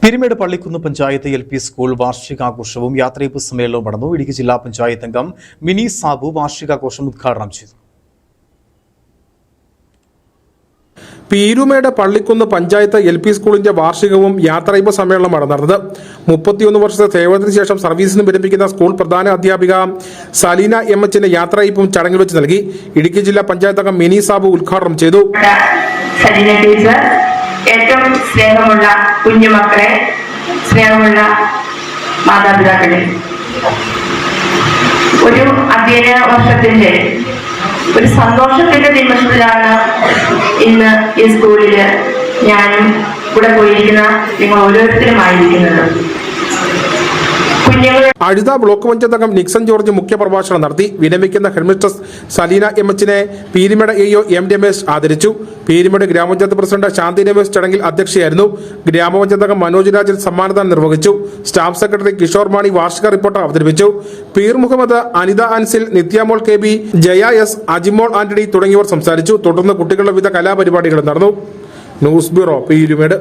Peermade Pallikkunnu panchayat LP school വാർഷികാഘോഷവും യാത്രയപ്പ് സമ്മേളനവും നടന്നു. ഇടുക്കി ജില്ലാ പഞ്ചായത്ത് അംഗം മിനി സാബു വാർഷികാഘോഷം ഉദ്ഘാടനം ചെയ്തു. പീരുമേട് പള്ളിക്കുന്ന് പഞ്ചായത്ത് LP സ്കൂളിന്റെ വാർഷികവും യാത്രയപ്പ് സമ്മേളനമാണ് നടന്നത്. 31 വർഷത്തെ സേവനത്തിന് ശേഷം സർവീസിന് വിരമിക്കുന്ന സ്കൂൾ പ്രധാന അധ്യാപിക സലീന MHന്റെ യാത്രയപ്പും ചടങ്ങിൽ വെച്ച് നൽകി. ഇടുക്കി ജില്ലാ പഞ്ചായത്ത് അംഗം മിനി സാബു ഉദ്ഘാടനം ചെയ്തു. ഏറ്റവും സ്നേഹമുള്ള കുഞ്ഞുമക്കളെ, സ്നേഹമുള്ള മാതാപിതാക്കളെ, ഒരു അധ്യയന വർഷത്തിന്റെ ഒരു സന്തോഷത്തിന്റെ നിമിഷത്തിലാണ് ഇന്ന് ഈ സ്കൂളില് ഞാനും കൂടെ പോയിരിക്കുന്ന നിങ്ങൾ ഓരോരുത്തരുമായിരിക്കുന്നത്. അഴുത ബ്ലോക്ക് പഞ്ചായത്ത് അംഗം നിക്സൺ ജോർജ് മുഖ്യപ്രഭാഷണം നടത്തി. വിരമിക്കുന്ന ഹെഡ്മിസ്ട്രസ് സലീന MHനെ പീരുമേട് AO M രമേശ് ആദരിച്ചു. പീരുമേട് ഗ്രാമപഞ്ചായത്ത് പ്രസിഡന്റ് ശാന്തി രമേശ് ചടങ്ങിൽ അധ്യക്ഷയായിരുന്നു. ഗ്രാമപഞ്ചായത്ത് അംഗം മനോജ് രാജൻ സമ്മാനദാനം നിർവഹിച്ചു. സ്റ്റാഫ് സെക്രട്ടറി കിഷോർ മാണി വാർഷിക റിപ്പോർട്ട് അവതരിപ്പിച്ചു. പീർ മുഹമ്മദ്, അനിത അൻസിൽ, നിത്യാമോൾ KB, ജയ S, അജിമോൾ ആന്റണി തുടങ്ങിയവർ സംസാരിച്ചു. തുടർന്ന് കുട്ടികളുടെ വിവിധ കലാപരിപാടികൾ നടന്നു. News bureau, Peermade.